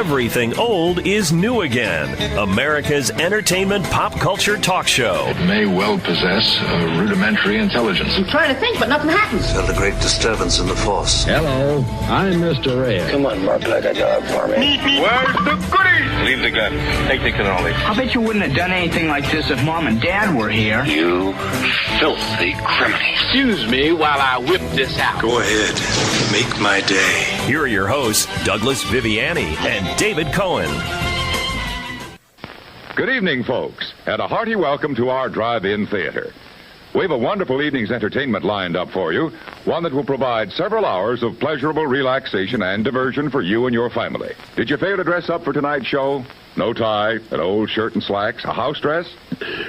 Everything old is new again. America's entertainment pop culture talk show. It may well possess a rudimentary intelligence. I'm trying to think, but nothing happens. Felt a great disturbance in the force. Hello, I'm Mr. Red. Come on, Mark, like a dog for me. Where's the goodies? Leave the gun. Take the cannoli. I bet you wouldn't have done anything like this if Mom and Dad were here. You filthy criminal. Excuse me while I whip this out. Go ahead. Make my day. Here are your hosts, Douglas Viviani and David Cohen. Good evening, folks, and a hearty welcome to our drive-in theater. We have a wonderful evening's entertainment lined up for you, one that will provide several hours of pleasurable relaxation and diversion for you and your family. Did you fail to dress up for tonight's show? No tie, an old shirt and slacks, a house dress?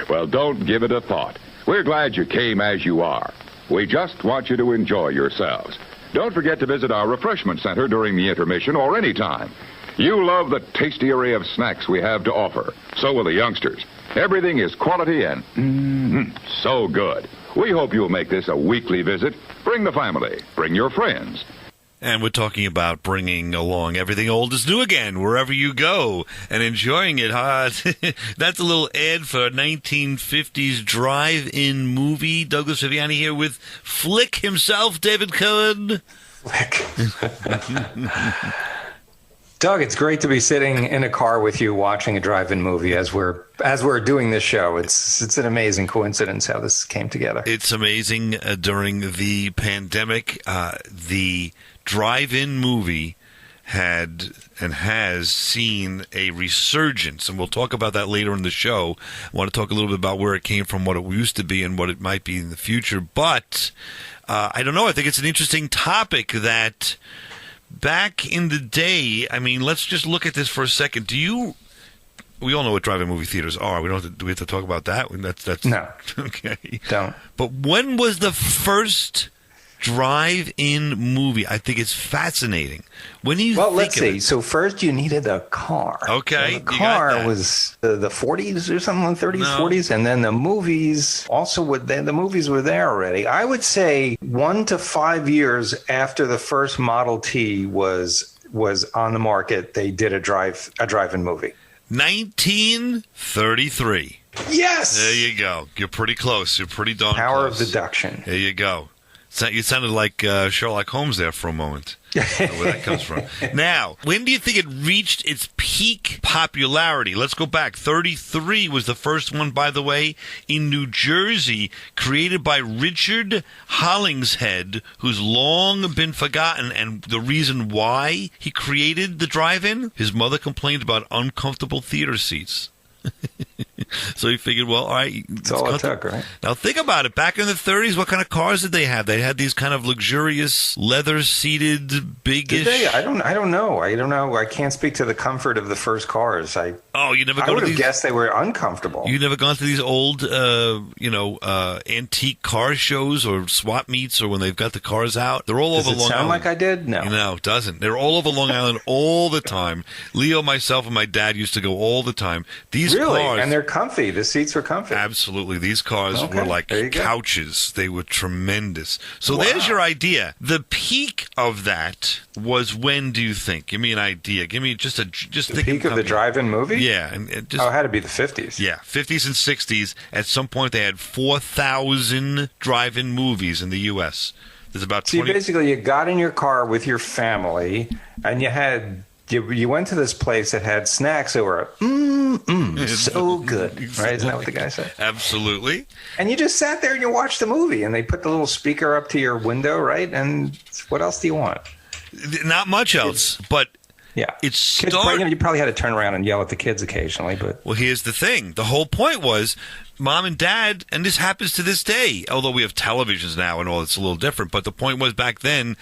Well, don't give it a thought. We're glad you came as you are. We just want you to enjoy yourselves. Don't forget to visit our refreshment center during the intermission or any time. You love the tasty array of snacks we have to offer. So will the youngsters. Everything is quality and so good. We hope you'll make this a weekly visit. Bring the family. Bring your friends. And we're talking about bringing along Everything Old is New Again, wherever you go, and enjoying it. That's a little ad for a 1950s drive-in movie. Douglas Viviani here with Flick himself, David Cohen. Flick. Doug, it's great to be sitting in a car with you watching a drive-in movie as we're doing this show. It's an amazing coincidence how this came together. It's amazing. During the pandemic, the drive-in movie had and has seen a resurgence, and we'll talk about that later in the show. I want to talk a little bit about where it came from, what it used to be, and what it might be in the future. But I don't know. I think it's an interesting topic that back in the day, I mean, let's just look at this for a second. We all know what drive-in movie theaters are. Do we have to talk about that? That's no. Okay. Don't. But when was the first drive-in movie? I think it's fascinating. When do you think let's see. of it? So first you needed a car. Okay. So the car was the 40s or something, 30s, No. 40s, and then the movies also the movies were there already. I would say 1 to 5 years after the first Model T was on the market, they did a drive-in movie. 1933. Yes. There you go. You're pretty close. You're pretty darn Power close. of deduction. There you go. You sounded like Sherlock Holmes there for a moment. I don't know where that comes from. Now, when do you think it reached its peak popularity? Let's go back. 33 was the first one, by the way, in New Jersey, created by Richard Hollingshead, who's long been forgotten. And the reason why he created the drive-in, his mother complained about uncomfortable theater seats. So he figured, well, all right. It's all it took, right? Now, think about it. Back in the 30s, what kind of cars did they have? They had these kind of luxurious, leather-seated, big-ish... Did they? I don't know. I can't speak to the comfort of the first cars. You never I go would to have these... guessed they were uncomfortable. You never gone to these old, antique car shows or swap meets or when they've got the cars out? They're all over Long Island. Does it sound like I did? No. No, it doesn't. They're all over Long Island all the time. Leo, myself, and my dad used to go all the time. These cars... And they're comfy. The seats were comfy. Absolutely. These cars were like couches. They were tremendous. So there's your idea. The peak of that was when, do you think? Give me an idea. Give me just the peak of the drive-in movie? Yeah. It had to be the 50s. Yeah, 50s and 60s. At some point, they had 4,000 drive-in movies in the U.S. There's about 20... basically, you got in your car with your family, and you went to this place that had snacks that were so good, right? Isn't that what the guy said? Absolutely. And you just sat there and you watched the movie, and they put the little speaker up to your window, right? And what else do you want? Not much else, but yeah, it's you probably had to turn around and yell at the kids occasionally, but well, here's the thing: the whole point was. Mom and Dad, and this happens to this day, although we have televisions now and all, it's a little different. But the point was back then,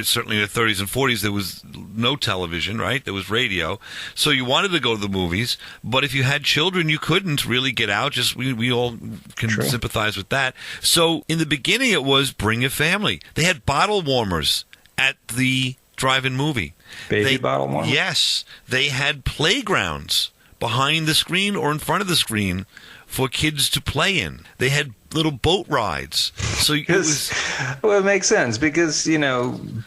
certainly in the 30s and 40s, there was no television, right? There was radio. So you wanted to go to the movies, but if you had children, you couldn't really get out. Just we all can sympathize with that. So in the beginning, it was bring a family. They had bottle warmers at the drive-in movie. Bottle warmers? Yes. They had playgrounds behind the screen or in front of the screen for kids to play in. They had little boat rides. So Well, it makes sense because,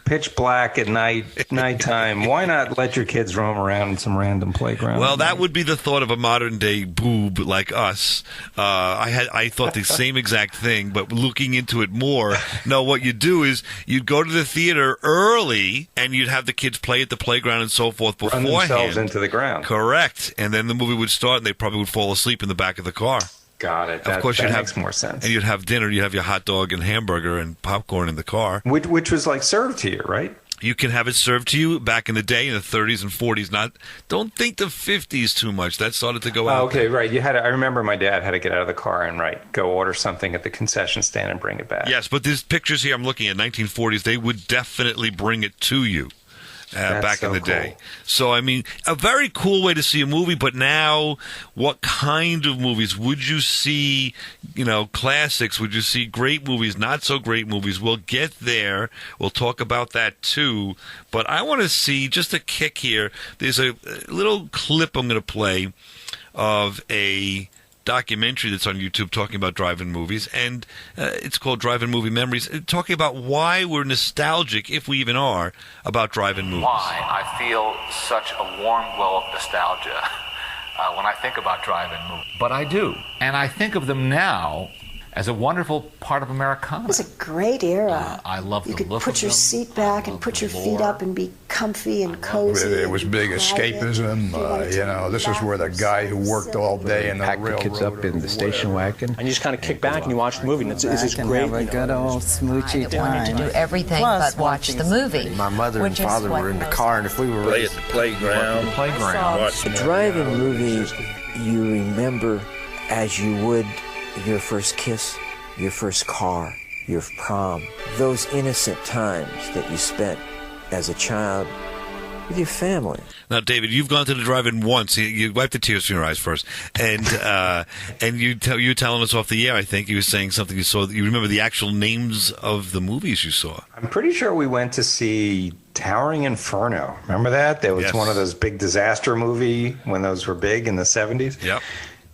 pitch black at nighttime. Why not let your kids roam around in some random playground? Well, that would be the thought of a modern-day boob like us. I thought the same exact thing, but looking into it more, no, what you do is you'd go to the theater early, and you'd have the kids play at the playground and so forth beforehand. Run themselves into the ground. Correct. And then the movie would start, and they probably would fall asleep in the back of the car. Got it. Of course, that makes more sense. And you'd have dinner. You'd have your hot dog and hamburger and popcorn in the car. Which was like served to you, right? You can have it served to you back in the day in the 30s and 40s. Don't think the 50s too much. That started to go out. Okay, right. I remember my dad had to get out of the car and go order something at the concession stand and bring it back. Yes, but these pictures here I'm looking at 1940s. They would definitely bring it to you. Back in the day. So, I mean, a very cool way to see a movie, but now what kind of movies? Would you see, classics? Would you see great movies, not so great movies? We'll get there. We'll talk about that too. But I want to see, just a kick here, there's a little clip I'm going to play of a documentary that's on YouTube talking about drive-in movies, and it's called Drive-In Movie Memories, talking about why we're nostalgic, if we even are, about drive-in movies. Why I feel such a warm glow of nostalgia when I think about drive-in movies. But I do. And I think of them now as a wonderful part of Americana. It was a great era. I love the look of them. You could put your seat back and put your feet up and be comfy and cozy. It was big escapism. This is where the guy who worked all day in the railroad. Pack the kids up in the station wagon. And you just kind of kick back and you watch the movie. And it's just great. Have a good old smoochy time. To do everything but watch the movie. My mother and father were in the car, and if we were play at the playground, watch the drive-in movie, you remember as you would your first kiss, your first car, your prom, those innocent times that you spent as a child with your family. Now, David, you've gone to the drive-in once. You wiped the tears from your eyes first, and you were telling us off the air. I think you were saying something you saw. You remember the actual names of the movies you saw? I'm pretty sure we went to see Towering Inferno. Remember that? That was one of those big disaster movie when those were big in the 70s. Yep.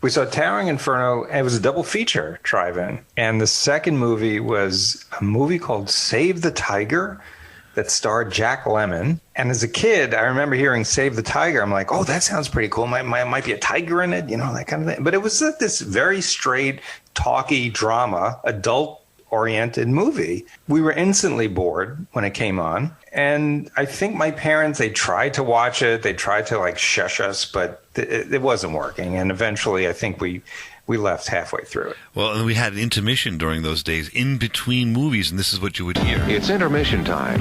We saw Towering Inferno. It was a double feature drive-in. And the second movie was a movie called Save the Tiger that starred Jack Lemmon. And as a kid, I remember hearing Save the Tiger. I'm like, oh, that sounds pretty cool. Might be a tiger in it, that kind of thing. But it was this very straight, talky drama, adult-oriented movie. We were instantly bored when it came on. And I think my parents, they tried to watch it. They tried to shush us, but it wasn't working. And eventually, I think we left halfway through it. Well, and we had an intermission during those days in between movies, and this is what you would hear. It's intermission time.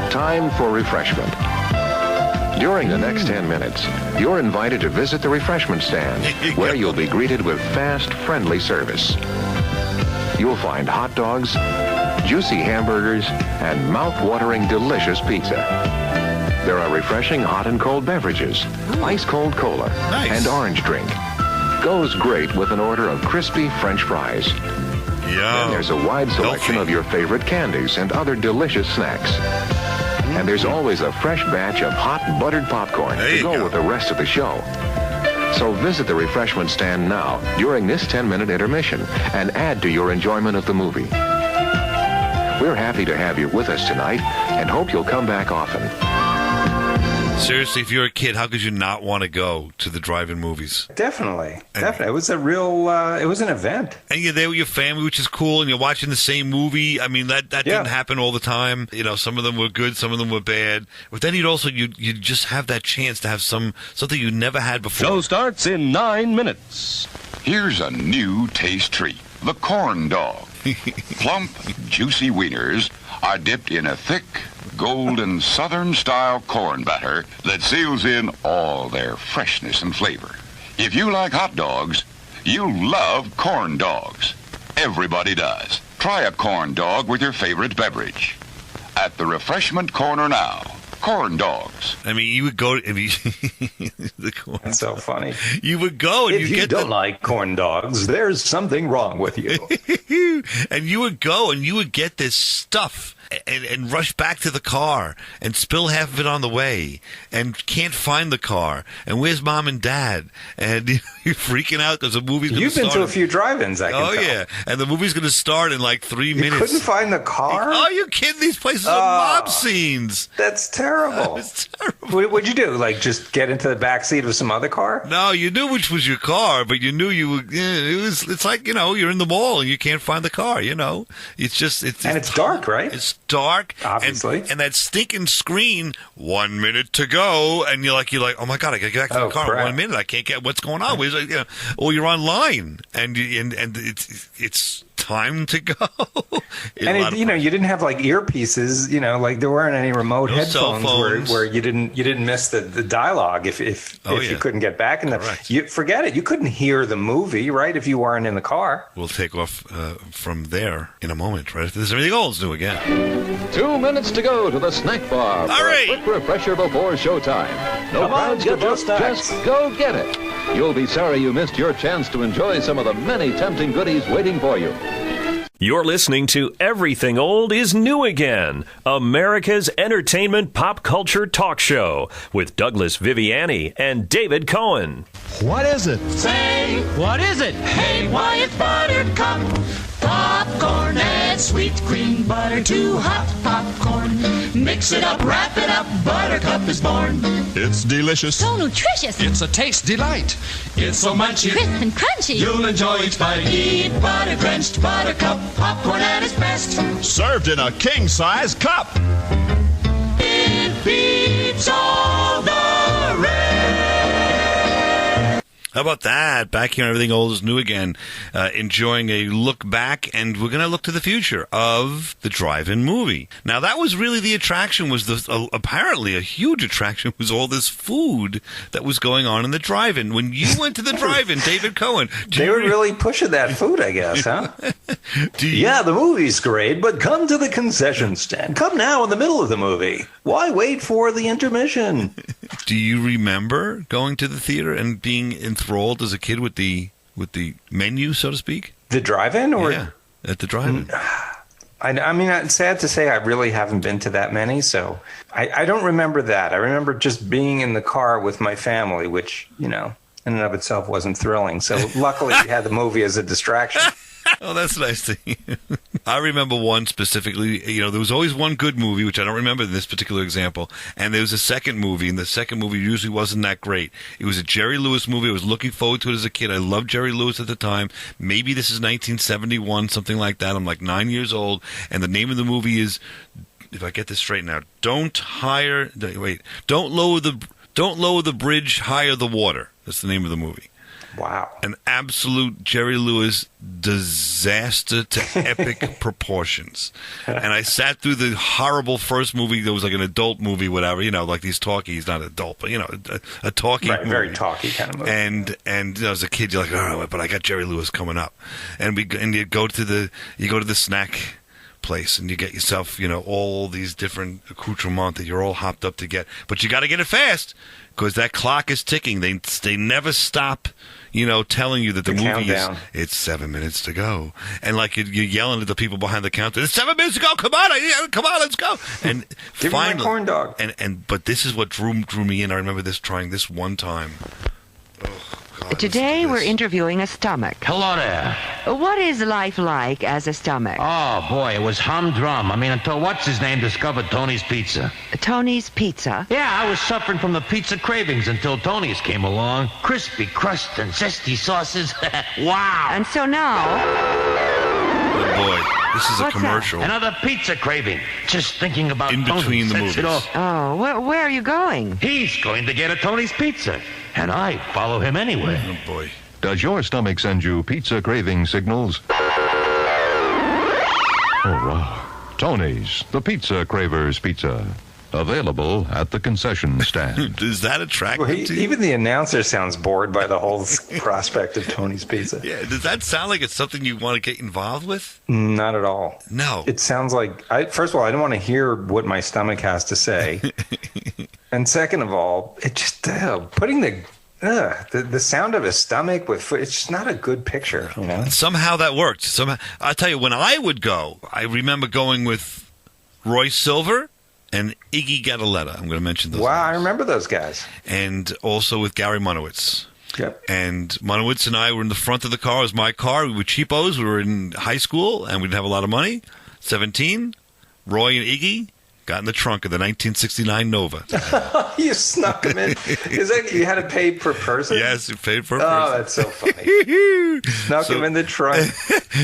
Time for refreshment. During the next 10 minutes, you're invited to visit the refreshment stand, where you'll be greeted with fast, friendly service. You'll find hot dogs, juicy hamburgers, and mouth-watering delicious pizza. There are refreshing hot and cold beverages, ice-cold cola, and orange drink. Goes great with an order of crispy French fries. Then there's a wide selection of your favorite candies and other delicious snacks. And there's always a fresh batch of hot buttered popcorn to go with the rest of the show. So visit the refreshment stand now during this 10-minute intermission and add to your enjoyment of the movie. We're happy to have you with us tonight and hope you'll come back often. Seriously, if you're a kid, how could you not want to go to the drive-in movies? Definitely. It was a real, it was an event. And you're there with your family, which is cool, and you're watching the same movie. I mean, that didn't happen all the time. Some of them were good, some of them were bad. But then you'd just have that chance to have something you never had before. Show starts in 9 minutes. Here's a new taste treat, the corn dog. Plump, juicy wieners are dipped in a thick, golden Southern-style corn batter that seals in all their freshness and flavor. If you like hot dogs, you'll love corn dogs. Everybody does. Try a corn dog with your favorite beverage. At the refreshment corner now. Corn dogs. I mean, you would go the corn. That's so funny. You would go and if you don't like corn dogs, there's something wrong with you. And you would go and you would get this stuff and rush back to the car and spill half of it on the way and can't find the car and where's mom and dad and you're freaking out because the movie's going to start. You've been to a few drive-ins, I can tell. Yeah, and the movie's going to start in like 3 minutes. You couldn't find the car? Oh, you kidding? These places are mob scenes. That's terrible. It's terrible. What'd you do? Like just get into the back seat of some other car? No, you knew which was your car, but you knew you were. It's like you're in the mall and you can't find the car. It's dark, right? It's dark, obviously, and that stinking screen. 1 minute to go, and you're like, oh my god, I gotta get back to the car. Crap. 1 minute, I can't get what's going on. Or you're online, and it's time to go. And you didn't have like earpieces. Like there weren't any remote headphones where you didn't miss the dialogue if you couldn't get back in the. Forget it. You couldn't hear the movie, right? If you weren't in the car. We'll take off from there in a moment, right? After this, everything old's new again. 2 minutes to go to the snack bar. All right. Quick refresher before showtime. No crowds to book, just go get it. You'll be sorry you missed your chance to enjoy some of the many tempting goodies waiting for you. You're listening to Everything Old is New Again, America's entertainment pop culture talk show with Douglas Viviani and David Cohen. What is it? Say, what is it? Hey, why it's Buttercup. Popcorn and sweet cream butter, too hot popcorn. Mix it up, wrap it up, Buttercup is born. It's delicious. So nutritious. It's a taste delight. It's so munchy. Crisp and crunchy. You'll enjoy each bite. Eat butter-drenched Buttercup popcorn at its best. Served in a king-size cup. It beats all the rest. How about that? Back here, Everything Old is New Again. Enjoying a look back, and we're going to look to the future of the drive-in movie. Now, that was really the attraction, apparently a huge attraction, was all this food that was going on in the drive-in. When you went to the drive-in, David Cohen... They were really pushing that food, I guess, huh? Yeah, the movie's great, but come to the concession stand. Come now in the middle of the movie. Why wait for the intermission? Do you remember going to the theater and being enthralled as a kid with the menu, so to speak? The drive-in, or at the drive-in? I mean, it's sad to say I really haven't been to that many, so I don't remember that. I remember just being in the car with my family, which in and of itself wasn't thrilling. So luckily, we had the movie as a distraction. Oh, that's nice to hear. I remember one specifically. There was always one good movie, which I don't remember in this particular example, and there was a second movie, and the second movie usually wasn't that great. It was a Jerry Lewis movie. I was looking forward to it as a kid. I loved Jerry Lewis at the time. Maybe this is 1971, something like that. I'm like 9 years old, and the name of the movie is, if I get this straight now, Don't Lower the Bridge, Higher the Water. That's the name of the movie. Wow. An absolute Jerry Lewis disaster to epic proportions. And I sat through the horrible first movie. There was like an adult movie, whatever, like these talkies, not adult, but, a talkie movie. Very talky kind of movie. And as a kid, you're like, all right, but I got Jerry Lewis coming up. And you go to the snack place and you get yourself, all these different accoutrements that you're all hopped up to get. But you got to get it fast because that clock is ticking. They never stop, telling you that the movie it's 7 minutes to go. And like you're yelling at the people behind the counter, it's 7 minutes to go. Come on, let's go. And give finally, me my corn dog. But this is what drew me in. I remember trying this one time. Oh, God, Today we're interviewing a stomach. Hello there. What is life like as a stomach? Oh, boy, it was humdrum. Until what's-his-name discovered Tony's Pizza. Tony's Pizza? Yeah, I was suffering from the pizza cravings until Tony's came along. Crispy crust and zesty sauces. Wow. And so now... Oh, boy. This is a commercial. Another pizza craving. Just thinking about in between Tony the movies. Oh, where are you going? He's going to get a Tony's Pizza. And I follow him anyway. Oh, boy. Does your stomach send you pizza craving signals? Oh, wow. Tony's, the Pizza Cravers Pizza. Available at the concession stand. Is that attractive to you? Even the announcer sounds bored by the whole prospect of Tony's Pizza. Yeah, does that sound like it's something you want to get involved with? Not at all. No. It sounds like, first of all, I don't want to hear what my stomach has to say. And second of all, it just, putting the sound of a stomach with foot, it's just not a good picture, Somehow that worked. I'll tell you, when I would go, I remember going with Roy Silver, and Iggy Gataletta. I'm going to mention those. Wow, names. I remember those guys. And also with Gary Monowitz. Yep. And Monowitz and I were in the front of the car. It was my car. We were cheapos. We were in high school, and we didn't have a lot of money. 17. Roy and Iggy got in the trunk of the 1969 Nova. You snuck them in. Is that you had to pay per person? Yes, you paid per person. Oh, that's so funny. Snuck them in the trunk.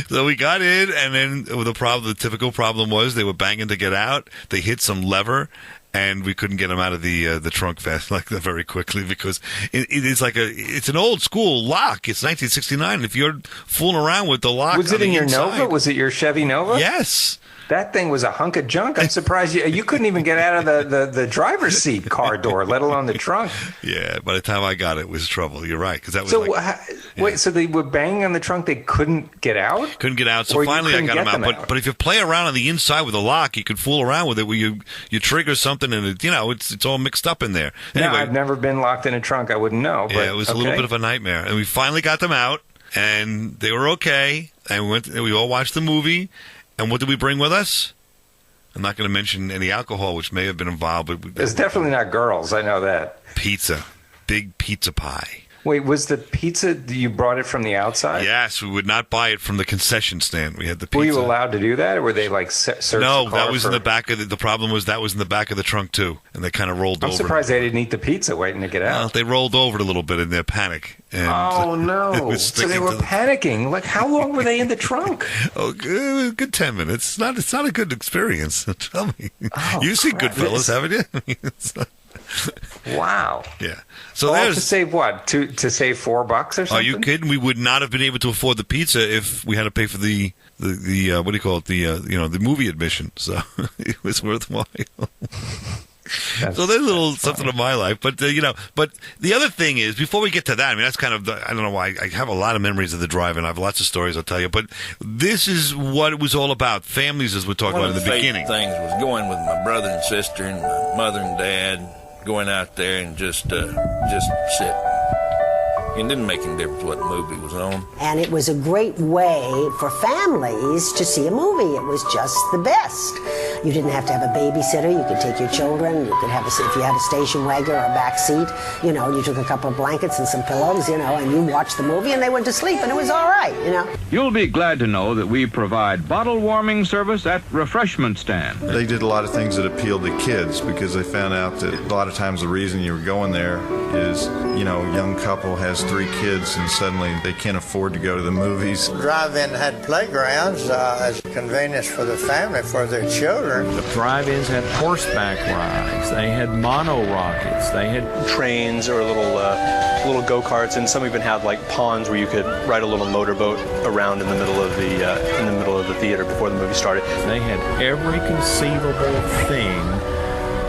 So we got in, and then the typical problem was they were banging to get out. They hit some lever, and we couldn't get them out of the trunk fast very quickly because it's an old school lock. It's 1969. If you're fooling around with the lock, was it in your Nova? Was it your Chevy Nova? Yes. That thing was a hunk of junk. I'm surprised you couldn't even get out of the driver's seat car door, let alone the trunk. Yeah, by the time I got it, was trouble. You're right, because that was wait. So they were banging on the trunk. They couldn't get out. Couldn't get out. So finally, I got them out. But if you play around on the inside with the lock, you could fool around with it. Where you trigger something, and it's all mixed up in there. Anyway, no, I've never been locked in a trunk. I wouldn't know. But, yeah, it was a little bit of a nightmare. And we finally got them out, and they were okay. And we all watched the movie. And what did we bring with us? I'm not going to mention any alcohol, which may have been involved. But it's definitely not girls. I know that. Pizza. Big pizza pie. Wait, was the pizza, you brought it from the outside? Yes, we would not buy it from the concession stand. We had the pizza. Were you allowed to do that, or were they search No, the car that was in the back of the problem was that was in the back of the trunk, too. And they kind of rolled over. I'm surprised they didn't eat the pizza waiting to get out. Well, they rolled over it a little bit in their panic. And oh, no. So they were panicking. Like, how long were they in the trunk? Oh, good 10 minutes. It's not a good experience. Tell me. You've seen Goodfellas, haven't you? Wow. Yeah. So to save what? To save $4 or something? Are you kidding? We would not have been able to afford the pizza if we had to pay for the what do you call it? The movie admission. So it was worthwhile. So there's a little something of my life, but but the other thing is, before we get to that, I mean, that's kind of I don't know why I have a lot of memories of the drive-in. I have lots of stories I'll tell you, but this is what it was all about. Families, as we talked about in the beginning. One of the favorite things was going with my brother and sister and my mother and dad, going out there and just sit. It didn't make any difference what movie was on. And it was a great way for families to see a movie. It was just the best. You didn't have to have a babysitter. You could take your children. You could have if you had a station wagon or a back seat, you took a couple of blankets and some pillows, and you watched the movie and they went to sleep and it was all right, You'll be glad to know that we provide bottle warming service at refreshment stand. They did a lot of things that appealed to kids because they found out that a lot of times the reason you were going there is, a young couple has 3 kids and suddenly they can't afford to go to the movies. Drive-in had playgrounds as a convenience for the family, for their children. The drive-ins had horseback rides. They had mono rockets. They had trains or little go-karts, and some even had like ponds where you could ride a little motorboat around in the middle of the theater before the movie started. They had every conceivable thing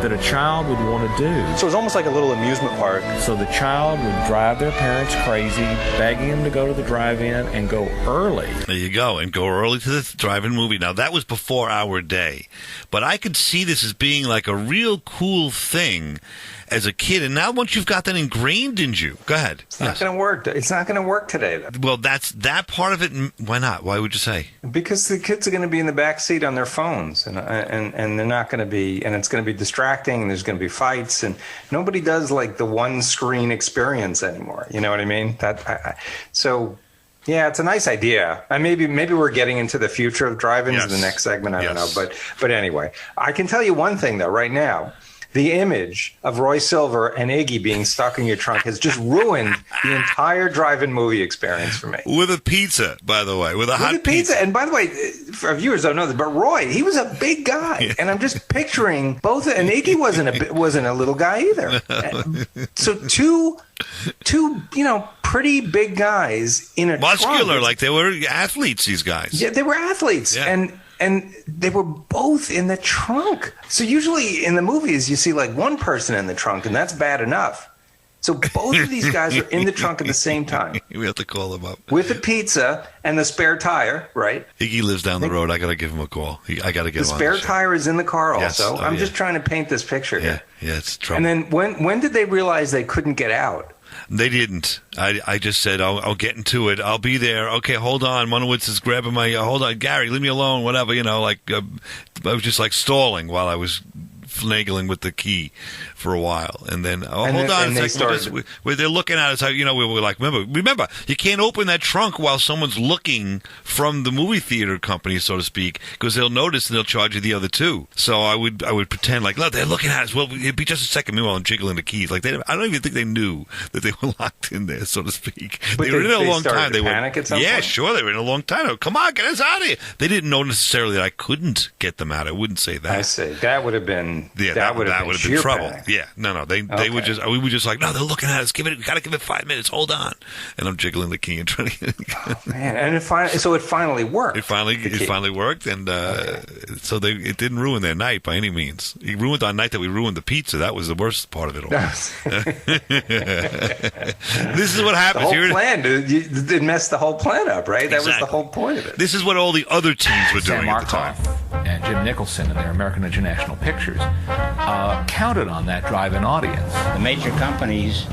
that a child would want to do. So it was almost like a little amusement park. So the child would drive their parents crazy, begging them to go to the drive-in and go early. There you go, and go early to the drive-in movie. Now, that was before our day, but I could see this as being like a real cool thing as a kid, and now once you've got that ingrained in you, go ahead. It's not going to work. It's not going to work today, though. Well, that's that part of it. Why not? Why would you say? Because the kids are going to be in the back seat on their phones, and they're not going to be, and it's going to be distracting, and there's going to be fights, and nobody does like the one screen experience anymore. You know what I mean? Yeah, it's a nice idea. And maybe we're getting into the future of drive-ins in the next segment. I don't know, but anyway, I can tell you one thing though. Right now, the image of Roy Silver and Iggy being stuck in your trunk has just ruined the entire drive-in movie experience for me. With a pizza, by the way, with a hot pizza. And by the way, for our viewers don't know this, but Roy, he was a big guy, and I'm just picturing both. And Iggy wasn't a little guy either. So two, pretty big guys in a muscular, trunk. like they were athletes. These guys, yeah, they were athletes, and they were both in the trunk. So usually in the movies, you see like one person in the trunk, and that's bad enough. So both of these guys are in the trunk at the same time. We have to call them up. With a pizza and the spare tire, right? Iggy lives down the road. I got to give him a call. I got to get him on. The spare tire is in the car also. Yes. I'm just trying to paint this picture here. Yeah, it's trouble. And then when did they realize they couldn't get out? They didn't. I just said, I'll get into it. I'll be there. Okay, hold on. Monowitz is grabbing my, hold on, Gary, leave me alone, whatever, I was just like stalling while I was finagling with the key for a while, and then hold on a second. They're looking at us. We were like, remember, you can't open that trunk while someone's looking from the movie theater company, so to speak, because they'll notice and they'll charge you the other two. So I would pretend like, look, they're looking at us. Well, it'd be just a second. Meanwhile, I'm jiggling the keys. Like I don't even think they knew that they were locked in there, so to speak. But they were in a long time. They panic at some yeah, point? sure, they were in a long time. Come on, get us out of here. They didn't know necessarily that I couldn't get them out. I wouldn't say that. I see. That would have been. Yeah, that would have been trouble. Panic. Yeah, no. They would just. We were just like, no, they're looking at us. We got to give it 5 minutes. Hold on, and I'm jiggling the key and trying to. Man, and it finally worked. It finally worked, and so it didn't ruin their night by any means. It ruined our night that we ruined the pizza. That was the worst part of it all. This is what happens. The whole plan, dude. It messed the whole plan up, right? That was the whole point of it. This is what all the other teams were doing at the time. And Jim Nicholson and their American International Pictures counted on that drive-in audience. The major companies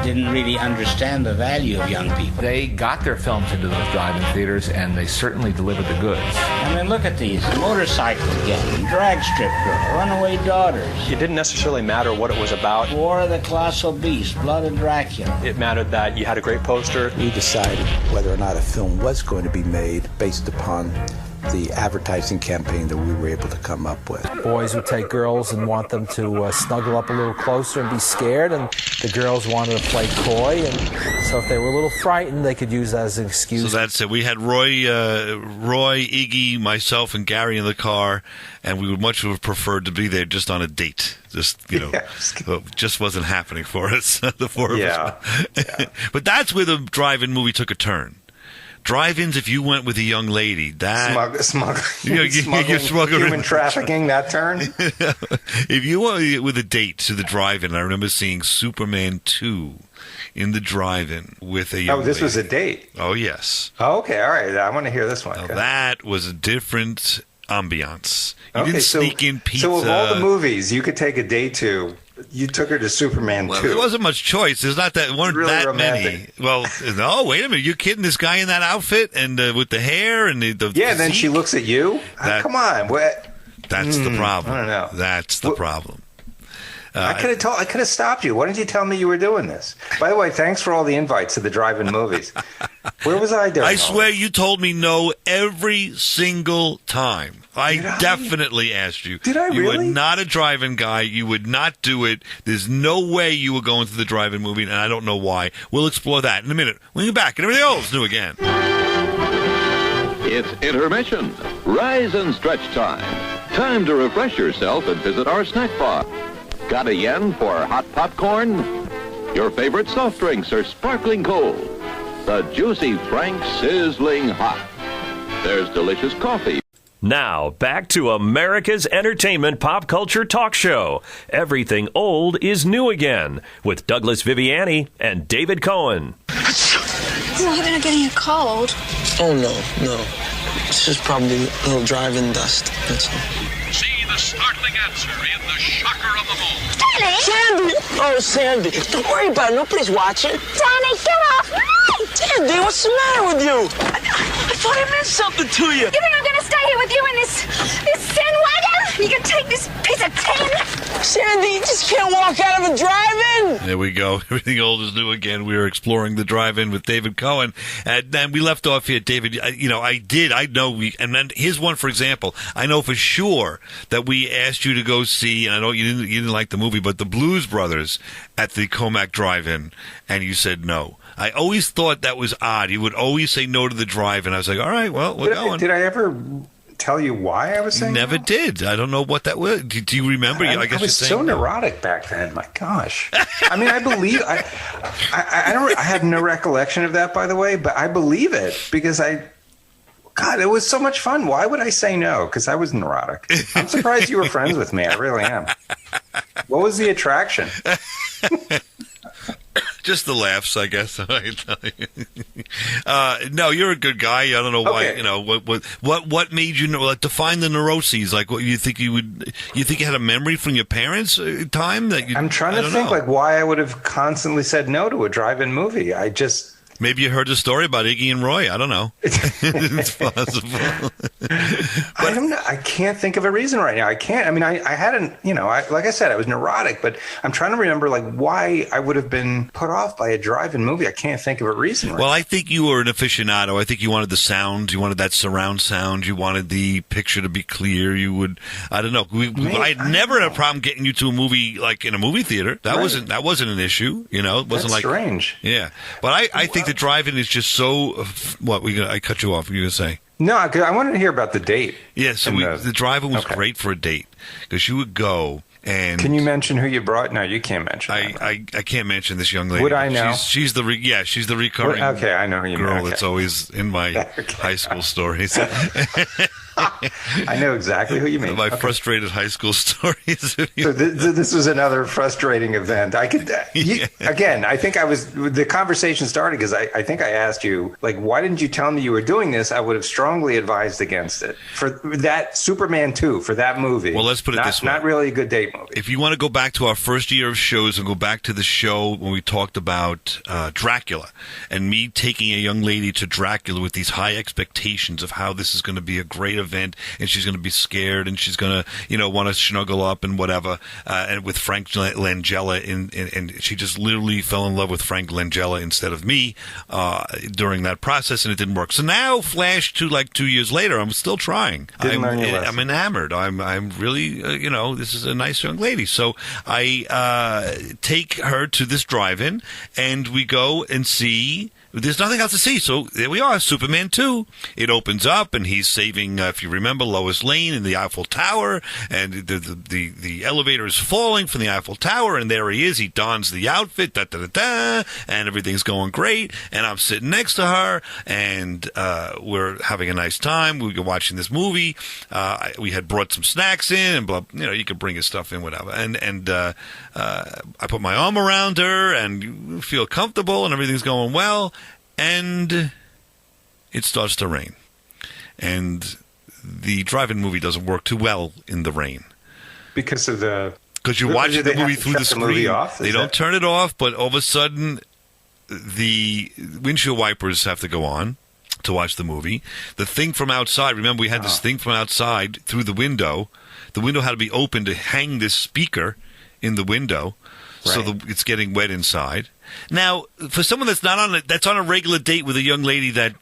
didn't really understand the value of young people. They got their films into those drive-in theaters, and they certainly delivered the goods. I mean, look at these. Motorcycle gang, drag strip girl, runaway daughters. It didn't necessarily matter what it was about. War of the Colossal Beast, Blood of Dracula. It mattered that you had a great poster. We decided whether or not a film was going to be made based upon the advertising campaign that we were able to come up with. Boys would take girls and want them to snuggle up a little closer and be scared, and the girls wanted to play coy, and so if they were a little frightened, they could use that as an excuse. So that's it. We had Roy, Iggy, myself, and Gary in the car, and we would much have preferred to be there just on a date. Just, just wasn't happening for us, the four of us. Yeah. But that's where the drive-in movie took a turn. Drive-ins, if you went with a young lady, that smuggling human trafficking, that turn. If you went with a date to the drive-in, I remember seeing Superman 2 in the drive-in with a young lady. This was a date. Oh yes. Oh, okay, all right. I want to hear this one. Now, that was a different ambiance. You didn't sneak in pizza. So of all the movies you could take a date to, you took her to Superman 2. There wasn't much choice. There's not that weren't really that romantic. many. Well, no, wait a minute. You're kidding? This guy in that outfit and with the hair and the then she looks at you. Come on, that's the problem. I don't know. That's the problem. I could have stopped you. Why didn't you tell me you were doing this? By the way, thanks for all the invites to the drive-in movies. Where was I doing? I swear you told me no every single time. I definitely asked you. Did I really? You were not a drive-in guy. You would not do it. There's no way you were going to the drive-in movie, and I don't know why. We'll explore that in a minute. When you're back, and everything else new again. It's intermission. Rise and stretch time. Time to refresh yourself and visit our snack bar. Got a yen for hot popcorn? Your favorite soft drinks are sparkling cold. The Juicy Frank sizzling hot. There's delicious coffee. Now, back to America's entertainment pop culture talk show. Everything old is new again, with Douglas Viviani and David Cohen. So I'm not getting a cold. Oh, no. It's just probably a little drive-in dust, that's all. See the startling answer in the shocker of the moment. Sandy! Oh, Sandy, don't worry about it. Nobody's watching. Sandy, get off me! Sandy, what's the matter with you? I thought I meant something to you. You think I'm going to stay here with you in this tin wagon? You can take this piece of tin? Sandy, you just can't walk out of a drive-in. There we go. Everything old is new again. We are exploring the drive-in with David Cohen. And we left off here, David. And then here's one, for example. I know for sure that we asked you to go see, and I know you didn't like the movie, but the Blues Brothers at the Comac Drive-In, and you said no. I always thought that was odd. You would always say no to the drive-in. I was like, all right, well, we're going. Did I ever tell you why I was saying Never did. I don't know what that was. Do you remember? I guess I was so neurotic back then. My gosh. I mean, I believe I have no recollection of that, by the way, but I believe it because God, it was so much fun. Why would I say no? Because I was neurotic. I'm surprised you were friends with me. I really am. What was the attraction? Just the laughs, I guess. No, you're a good guy. I don't know why. Okay. You know what made you define the neuroses? Like, what you think you had a memory from your parents' time that you? I'm trying to think like why I would have constantly said no to a drive-in movie. I just. Maybe you heard the story about Iggy and Roy. I don't know. It's possible. I don't know. I can't think of a reason right now. I can't. I mean, I hadn't, like I said, I was neurotic, but I'm trying to remember like why I would have been put off by a drive-in movie. I can't think of a reason right Well, I think you were an aficionado. I think you wanted the sound. You wanted that surround sound. You wanted the picture to be clear. You would, I don't know. I never had a problem getting you to a movie like in a movie theater. That wasn't an issue. It wasn't That's like strange. Yeah, but I think the drive-in is just so. I cut you off. What were you gonna say? No, 'cause I wanted to hear about the date. Yeah, so the drive-in was great for a date because you would go and. Can you mention who you brought? No, you can't mention. I can't mention this young lady. Would I know? She's the recurring. Okay, I know who you girl mean. Okay. that's always in my high school stories. I know exactly who you mean. My frustrated high school stories. So this was another frustrating event. I could again. I think the conversation started because I think I asked you like, why didn't you tell me you were doing this? I would have strongly advised against it for that Superman 2 for that movie. Well, let's put it this way: not really a good date movie. If you want to go back to our first year of shows and go back to the show when we talked about Dracula and me taking a young lady to Dracula with these high expectations of how this is going to be a great event and she's going to be scared and she's going to want to snuggle up and whatever and with Frank Langella and she just literally fell in love with Frank Langella instead of me during that process, and it didn't work. So now flash to like 2 years later, I'm still trying. I'm enamored. I'm really this is a nice young lady. So I take her to this drive-in and we go and see. There's nothing else to see, so there we are, Superman 2. It opens up, and he's saving, if you remember, Lois Lane in the Eiffel Tower, and the elevator is falling from the Eiffel Tower, and there he is. He dons the outfit, and everything's going great, and I'm sitting next to her, and we're having a nice time. We were watching this movie. We had brought some snacks in, and blah, you could bring your stuff in, whatever. And I put my arm around her, and you feel comfortable, and everything's going well. And it starts to rain. And the drive-in movie doesn't work too well in the rain. Because you're watching the movie through the screen. They don't turn it off, but all of a sudden the windshield wipers have to go on to watch the movie. The thing from outside, remember we had this thing from outside through the window. The window had to be open to hang this speaker in the window. Right. So it's getting wet inside. Now, for someone that's on a regular date with a young lady that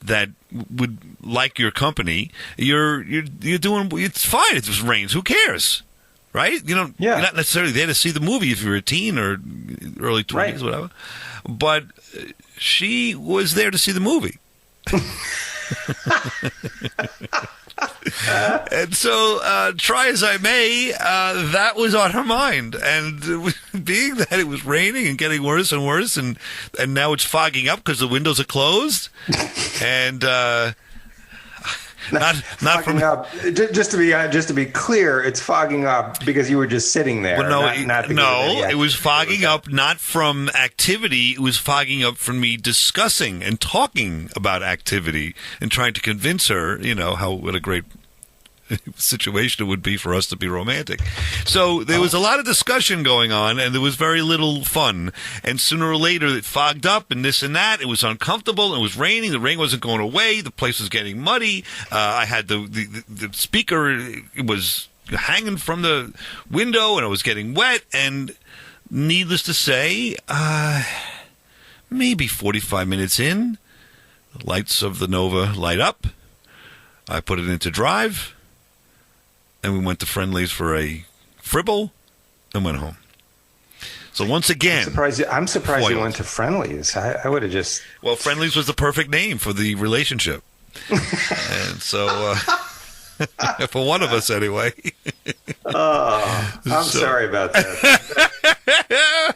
would like your company, you're doing. It's fine if it rains. Who cares, right? You're not necessarily there to see the movie if you're a teen or early 20s, whatever. But she was there to see the movie. And so, try as I may, that was on her mind. And being that it was raining and getting worse and worse, and now it's fogging up because the windows are closed, and not fogging up. Just to be clear, it's fogging up because you were just sitting there. Well, it was fogging up not from activity. It was fogging up from me discussing and talking about activity and trying to convince her, what a great situation it would be for us to be romantic. So there was a lot of discussion going on, and there was very little fun. And sooner or later, it fogged up and this and that. It was uncomfortable. It was raining. The rain wasn't going away. The place was getting muddy. I had the speaker. It was hanging from the window, and it was getting wet. And needless to say, maybe 45 minutes in, the lights of the Nova light up. I put it into drive. And we went to Friendly's for a fribble and went home. So once again... I'm surprised you went to Friendly's. I would have just... Well, Friendly's was the perfect name for the relationship. And so... for one of us, anyway. I'm sorry about that.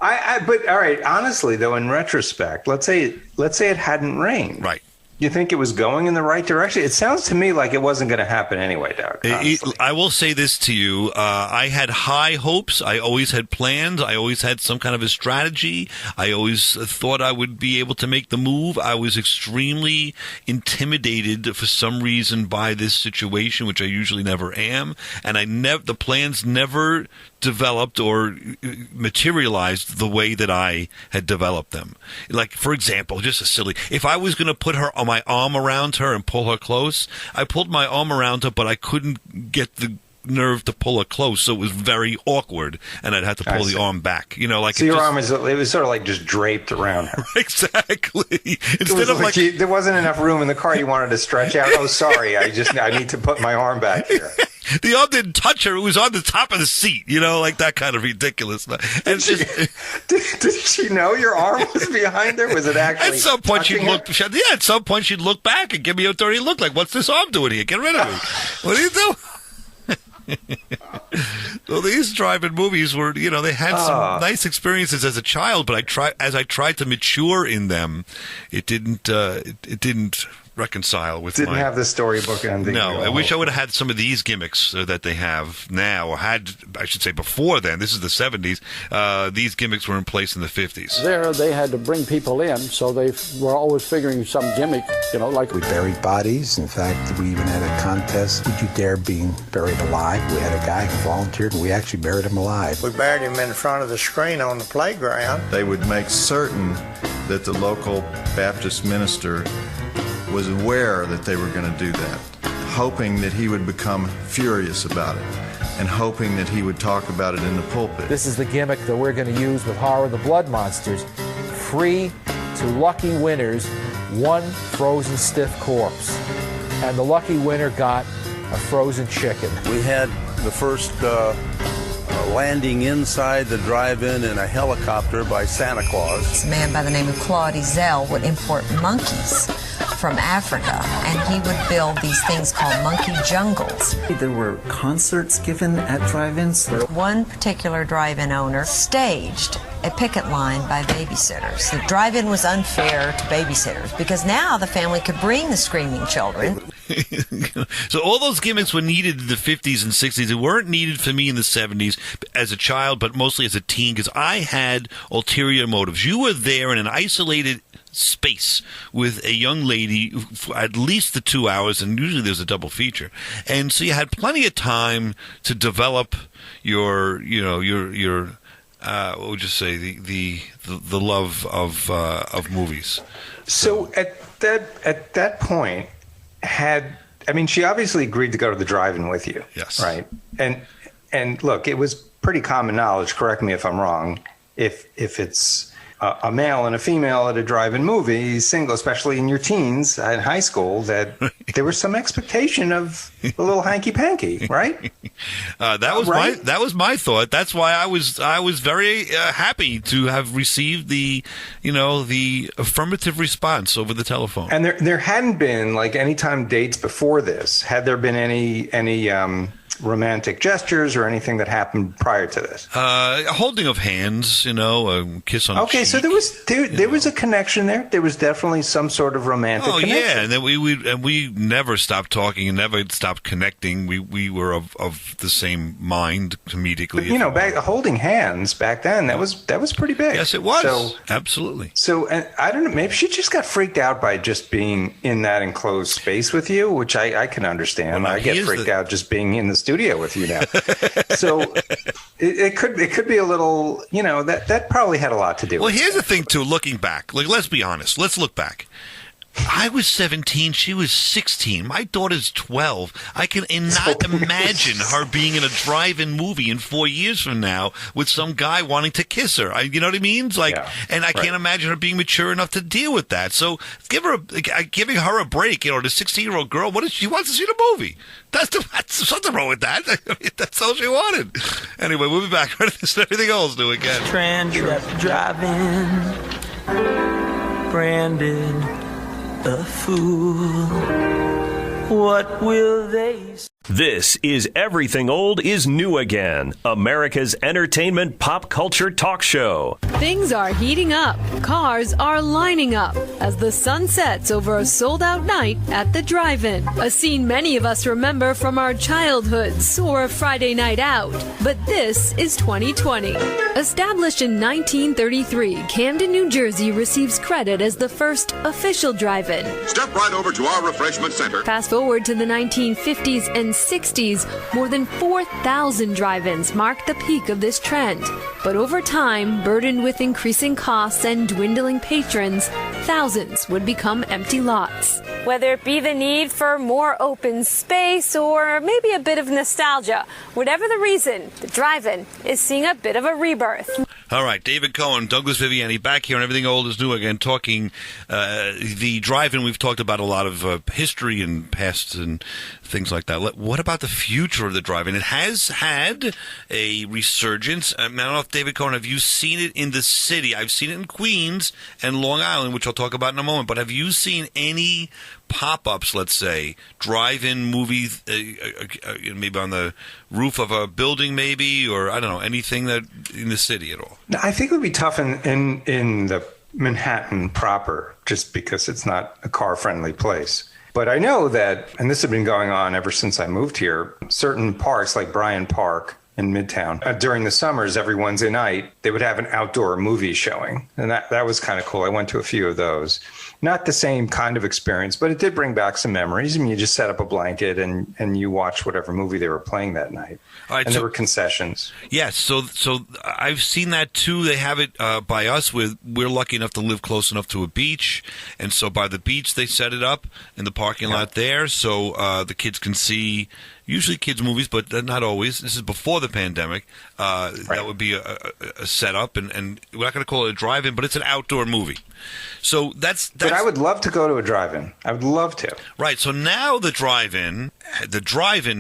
But all right, honestly, though, in retrospect, let's say it hadn't rained. Right. You think it was going in the right direction? It sounds to me like it wasn't going to happen anyway, Doug. I will say this to you. I had high hopes. I always had plans. I always had some kind of a strategy. I always thought I would be able to make the move. I was extremely intimidated for some reason by this situation, which I usually never am. And the plans never developed or materialized the way that I had developed them. Like, for example, just a silly, if I was going to put my arm around her and pull her close, I pulled my arm around her, but I couldn't get the nerve to pull her close, so it was very awkward, and I'd have to pull the arm back. So your arm it was sort of like just draped around her. Exactly. There wasn't enough room in the car. You wanted to stretch out. Oh, sorry. I need to put my arm back here. The arm didn't touch her. It was on the top of the seat, like that kind of ridiculous. Did she know your arm was behind her? Was it actually at some point she'd look? Yeah, at some point she'd look back and give me a dirty look, like, "What's this arm doing here? Get rid of it. What are you doing?" Well, these drive-in movies were, they had some nice experiences as a child, but as I tried to mature in them, it didn't reconcile with didn't have the storybook ending. No, I wish I would have had some of these gimmicks that they have now, or had, I should say, before then. This is the 70s. These gimmicks were in place in the 50s. There, they had to bring people in, so they were always figuring some gimmick, like... We buried bodies. In fact, we even had a contest, Would You Dare Being Buried Alive? We had a guy who volunteered, and we actually buried him alive. We buried him in front of the screen on the playground. They would make certain that the local Baptist minister was aware that they were going to do that, hoping that he would become furious about it and hoping that he would talk about it in the pulpit. This is the gimmick that we're going to use with Horror of the Blood Monsters. Free to lucky winners, one frozen stiff corpse. And the lucky winner got a frozen chicken. We had the first landing inside the drive-in in a helicopter by Santa Claus. A man by the name of Claude Ezell would import monkeys from Africa, and he would build these things called monkey jungles. There were concerts given at drive-ins. One particular drive-in owner staged a picket line by babysitters. The drive-in was unfair to babysitters because now the family could bring the screaming children. So all those gimmicks were needed in the 50s and 60s. They weren't needed for me in the 70s as a child, but mostly as a teen, because I had ulterior motives. You were there in an isolated space with a young lady for at least the 2 hours, and usually there's a double feature. And so you had plenty of time to develop your what would you say, the love of movies. So at that point, she obviously agreed to go to the drive-in with you. Yes. Right. And look, it was pretty common knowledge, correct me if I'm wrong, if it's a male and a female at a drive-in movie, single, especially in your teens in high school, that there was some expectation of a little hanky-panky, right? That was my thought. That's why I was very happy to have received the affirmative response over the telephone. And there hadn't been any time dates before this. Had there been any romantic gestures or anything that happened prior to this? Holding of hands, a kiss on the cheek. So there was a connection there. There was definitely some sort of romantic connection. Yeah, and then we never stopped talking and never stopped connecting. We were of the same mind immediately. But, holding hands back then, that was pretty big. Yes, it was. So, absolutely. So I don't know, maybe she just got freaked out by just being in that enclosed space with you, which I can understand. Well, I get freaked out just being in the studio with you now. So it could be a little, that probably had a lot to do with it. Well, here's the thing, too, looking back. Let's be honest. Let's look back. I was 17. She was 16. My daughter's 12. I can not imagine her being in a drive-in movie in 4 years from now with some guy wanting to kiss her. You know what I mean? And I can't imagine her being mature enough to deal with that. So giving her a break. The 16-year-old girl, she wants to see the movie. That's something wrong with that. That's all she wanted. Anyway, we'll be back. Everything else new again. Trans driving, branded a fool. What will they say? This is Everything Old is New Again, America's entertainment pop culture talk show. Things are heating up. Cars are lining up as the sun sets over a sold-out night at the drive-in. A scene many of us remember from our childhoods or a Friday night out. But this is 2020. Established in 1933, Camden, New Jersey receives credit as the first official drive-in. Step right over to our refreshment center. Fast forward to the 1950s and 60s, more than 4,000 drive-ins marked the peak of this trend. But over time, burdened with increasing costs and dwindling patrons, thousands would become empty lots. Whether it be the need for more open space or maybe a bit of nostalgia, whatever the reason, the drive-in is seeing a bit of a rebirth. All right, David Cohen, Douglas Viviani, back here on Everything Old is New Again, talking the drive-in. We've talked about a lot of history and past and things like that. What about the future of the drive-in? It has had a resurgence. I don't know if, David Cohen, have you seen it in the city? I've seen it in Queens and Long Island, which I'll talk about in a moment. But have you seen any pop-ups, let's say, drive-in movies, maybe on the roof of a building, maybe, or I don't know, anything that in the city at all? I think it would be tough in the Manhattan proper, just because it's not a car-friendly place. But I know that, and this has been going on ever since I moved here, certain parks like Bryant Park in Midtown, during the summers, every Wednesday night, they would have an outdoor movie showing. And that was kind of cool. I went to a few of those. Not the same kind of experience, but it did bring back some memories. I mean, you just set up a blanket and you watch whatever movie they were playing that night. All right, and there were concessions. Yes, so I've seen that too. They have it by us. We're lucky enough to live close enough to a beach, and so by the beach they set it up in the parking lot there, so the kids can see. Usually kids' movies, but not always. This is before the pandemic. That would be a setup, and we're not going to call it a drive-in, but it's an outdoor movie. So that's. But I would love to go to a drive-in. I would love to. Right. So now the drive-in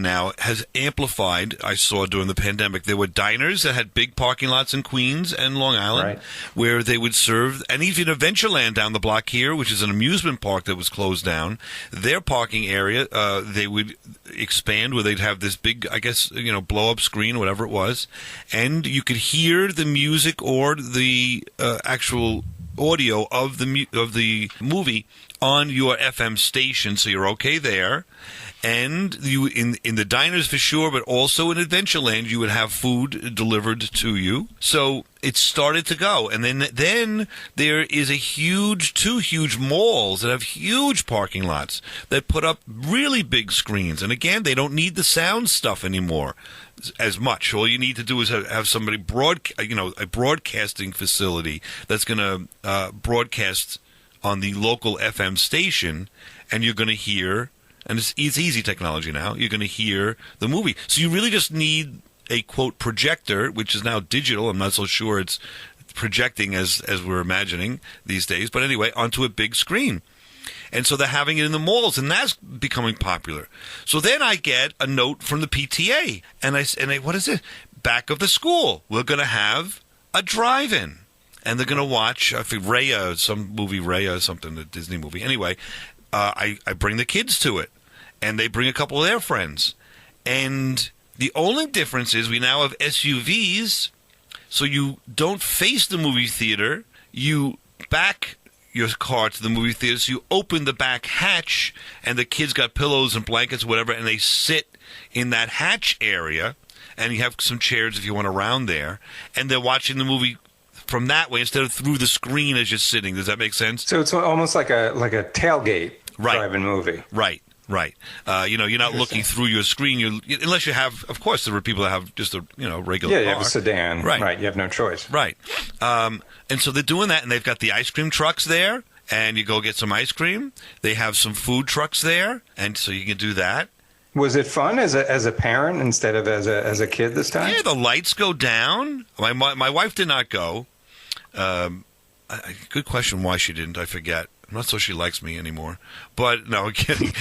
now has amplified. I saw during the pandemic there were diners that had big parking lots in Queens and Long Island, where they would serve, and even Adventureland down the block here, which is an amusement park that was closed down. Their parking area, they would expand where they'd have this big, I guess, blow-up screen, whatever it was, and you could hear the music or the actual audio of the movie on your FM station, so you're okay there. And you in the diners for sure, but also in Adventureland, you would have food delivered to you. So it started to go, and then there is two huge malls that have huge parking lots that put up really big screens. And again, they don't need the sound stuff anymore as much. All you need to do is have somebody a broadcasting facility that's going to broadcast on the local FM station, and you're going to hear. And it's easy technology now. You're going to hear the movie. So you really just need a, quote, projector, which is now digital. I'm not so sure it's projecting as we're imagining these days. But anyway, onto a big screen. And so they're having it in the malls, and that's becoming popular. So then I get a note from the PTA, and I what is it? Back of the school, we're going to have a drive-in. And they're going to watch, I think, Raya, some movie, Raya, something, a Disney movie. Anyway, I bring the kids to it, and they bring a couple of their friends. And the only difference is we now have SUVs, so you don't face the movie theater. You back your car to the movie theater, so you open the back hatch, and the kids got pillows and blankets, whatever, and they sit in that hatch area, and you have some chairs if you want around there, and they're watching the movie from that way instead of through the screen as you're sitting. Does that make sense? So it's almost like a tailgate drive-in movie. Right. You're not looking through your screen. Unless you have, of course, there are people that have just a regular car. Yeah, you have a sedan. Right. You have no choice. Right. And so they're doing that, and they've got the ice cream trucks there, and you go get some ice cream. They have some food trucks there, and so you can do that. Was it fun as a parent instead of as a kid this time? Yeah, the lights go down. My wife did not go. Good question why she didn't. I forget. I'm not so she likes me anymore. But no, I'm kidding.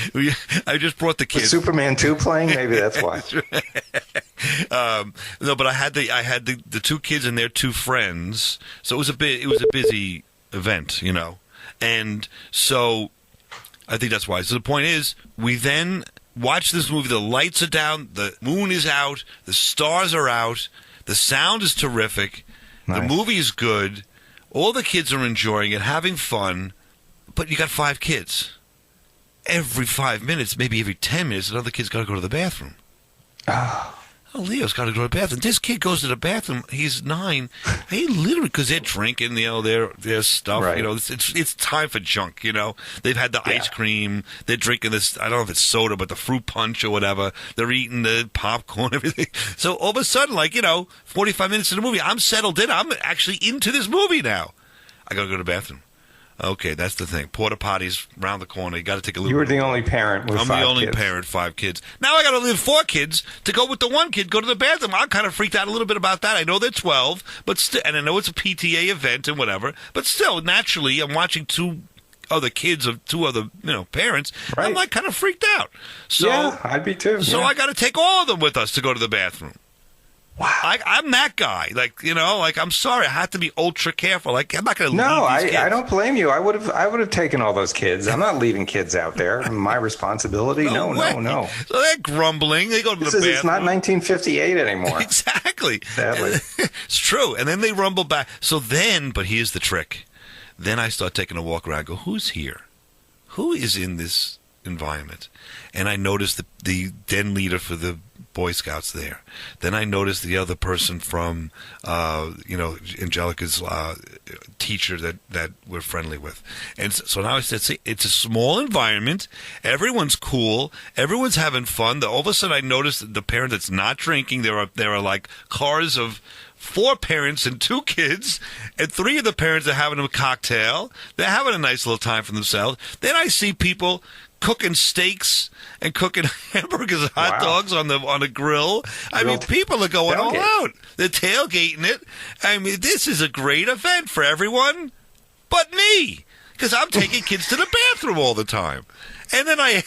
I just brought the kids. Was Superman 2 playing? Maybe that's why. No, but I had the two kids and their two friends. So it was a busy event, And so I think that's why. So the point is, we then watch this movie. The lights are down, the moon is out, the stars are out, the sound is terrific, the movie is good, all the kids are enjoying it, having fun, but you got 5 kids. Every 5 minutes, maybe every 10 minutes, another kid's got to go to the bathroom. Oh, Leo's got to go to the bathroom. This kid goes to the bathroom. He's 9. He literally, because they're drinking, their stuff. Right. It's time for junk. They've had the ice cream. They're drinking this. I don't know if it's soda, but the fruit punch or whatever. They're eating the popcorn, everything. So all of a sudden, 45 minutes into the movie, I'm settled in. I'm actually into this movie now. I got to go to the bathroom. Okay, that's the thing. Porta potties around the corner. You got to take a little. You were the only parent with 5 kids. I'm the only parent, 5 kids. Now I got to leave 4 kids to go with the one kid. Go to the bathroom. I'm kind of freaked out a little bit about that. I know they're 12, but and I know it's a PTA event and whatever. But still, naturally, I'm watching 2 other kids of 2 other parents. Right. I'm kind of freaked out. So yeah, I'd be too. So I got to take all of them with us to go to the bathroom. Wow. I'm that guy. I'm sorry. I have to be ultra careful. I'm not going to leave these kids. I don't blame you. I would have taken all those kids. I'm not leaving kids out there. My responsibility. No. So they're grumbling. They go to the bathroom. It's not 1958 anymore. Exactly. Sadly. It's true. And then they rumble back. But here's the trick. Then I start taking a walk around. I go, who's here? Who is in this environment? And I notice the den leader for the Boy Scouts there. Then I noticed the other person from, Angelica's teacher that we're friendly with. And so now I said, see, it's a small environment. Everyone's cool. Everyone's having fun. All of a sudden I noticed the parent that's not drinking. There are cars of 4 parents and 2 kids, and 3 of the parents are having a cocktail. They're having a nice little time for themselves. Then I see people cooking steaks and cooking hamburgers and hot dogs on the grill. I mean, people are going all out. They're tailgating it. I mean, this is a great event for everyone but me, because I'm taking kids to the bathroom all the time. And then I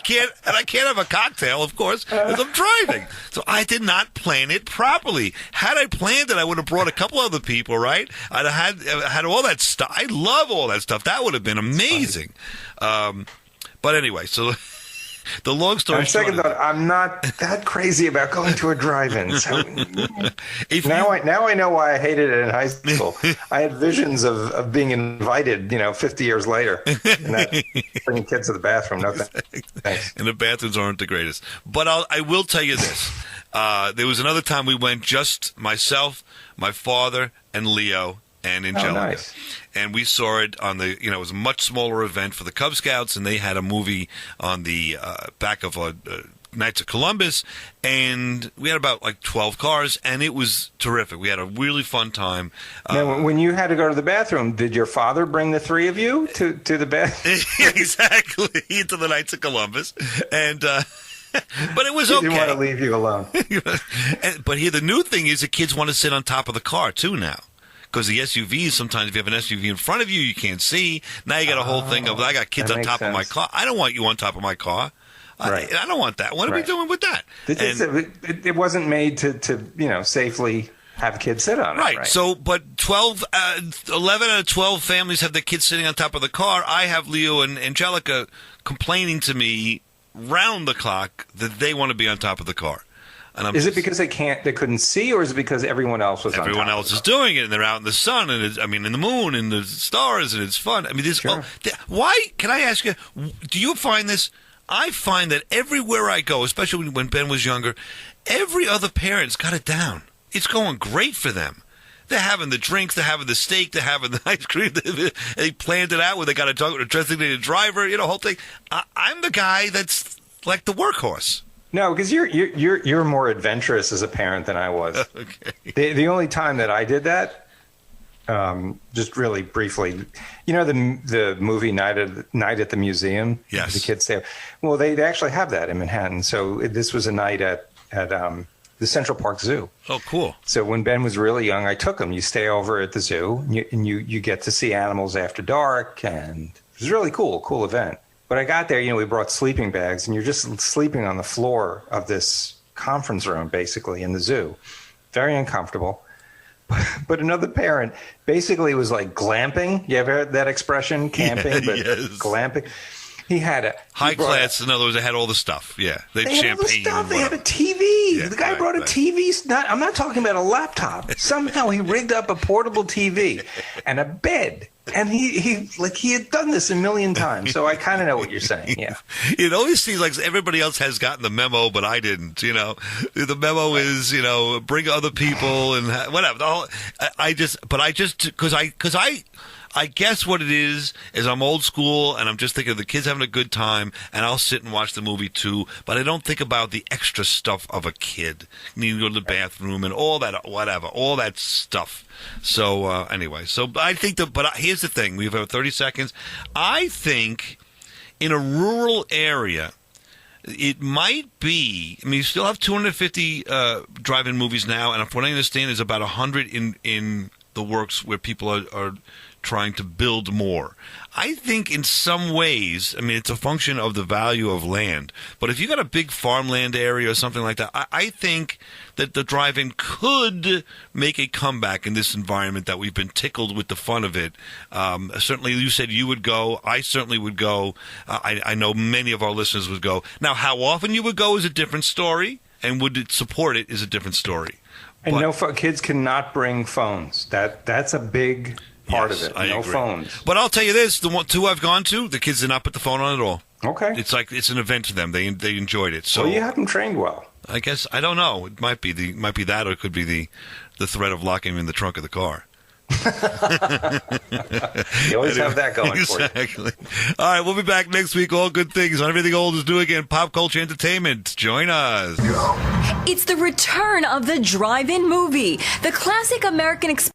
can't have a cocktail, of course, because I'm driving. So I did not plan it properly. Had I planned it, I would have brought a couple other people, right? I'd have had all that stuff. I love all that stuff. That would have been amazing. But anyway, so the long story short. Second thought, I'm not that crazy about going to a drive-in. So now I know why I hated it in high school. I had visions of being invited, 50 years later, and bringing kids to the bathroom. No thanks. And the bathrooms aren't the greatest. But I will tell you this. There was another time we went, just myself, my father, and Leo, and Angelica. Oh, nice. And we saw it on it was a much smaller event for the Cub Scouts, and they had a movie on the back of Knights of Columbus, and we had about 12 cars, and it was terrific. We had a really fun time. Now, when you had to go to the bathroom, did your father bring the 3 of you to the bathroom? Exactly, to the Knights of Columbus, and. But it was okay. He didn't want to leave you alone. But here, the new thing is the kids want to sit on top of the car, too, now. Because the SUVs, sometimes if you have an SUV in front of you, you can't see. Now you got a whole thing of, I got kids on top of my car. I don't want you on top of my car. Right. I don't want that. What are we doing with that? It wasn't made to safely have kids sit on it. Right. So, but 11 out of 12 families have their kids sitting on top of the car. I have Leo and Angelica complaining to me round the clock that they want to be on top of the car. Is it because they couldn't see, or is it because everyone else was on top? Everyone else is doing it, and they're out in the sun, and in the moon, and the stars, and it's fun. I mean, why? Can I ask you? Do you find this? I find that everywhere I go, especially when Ben was younger, every other parent's got it down. It's going great for them. They're having the drinks, they're having the steak, they're having the ice cream. They planned it out where they got a designated driver, whole thing. I'm the guy that's like the workhorse. No, because you're more adventurous as a parent than I was. Okay. The only time that I did that, just really briefly, the movie Night at the Museum. Yes. The kids say, well, they actually have that in Manhattan. So this was a night at the Central Park Zoo. Oh, cool. So when Ben was really young, I took him. You stay over at the zoo, and you get to see animals after dark, and it was a really cool event. But I got there, we brought sleeping bags, and you're just sleeping on the floor of this conference room, basically, in the zoo. Very uncomfortable. But another parent basically was like glamping. You ever heard that expression? Camping, but yes. Glamping. He had a high class. In other words, they had all the stuff. Yeah, they had had champagne. all the stuff. They had a TV. Yeah, the guy brought a TV. I'm not talking about a laptop. Somehow he rigged up a portable TV and a bed. And he had done this a million times, so I kind of know what you're saying. Yeah, it always seems like everybody else has gotten the memo, but I didn't. The memo is bring other people and whatever. I guess what it is I'm old school, and I'm just thinking of the kids having a good time, and I'll sit and watch the movie too. But I don't think about the extra stuff of a kid needing to go to the bathroom and all that, all that stuff. So anyway, I think but here's the thing: we have 30 seconds. I think in a rural area, it might be. I mean, you still have 250 drive-in movies now, and from what I understand, there's about 100 in the works where people are trying to build more. I think in some ways, I mean, it's a function of the value of land. But if you got a big farmland area or something like that, I think that the drive-in could make a comeback in this environment that we've been tickled with the fun of it. Certainly, you said you would go. I certainly would go. I know many of our listeners would go. Now, how often you would go is a different story, and would it support it is a different story. And kids cannot bring phones. That's a big part of it. No phones. But I'll tell you this: the two I've gone to, the kids did not put the phone on at all. Okay. It's an event to them. They enjoyed it. So you have them trained well. I guess I don't know. It might be that, or it could be the threat of locking them in the trunk of the car. You always have that going for you. Exactly. All right, we'll be back next week. All good things on Everything Old is New Again. Pop culture entertainment. Join us. It's the return of the drive-in movie, the classic American experience.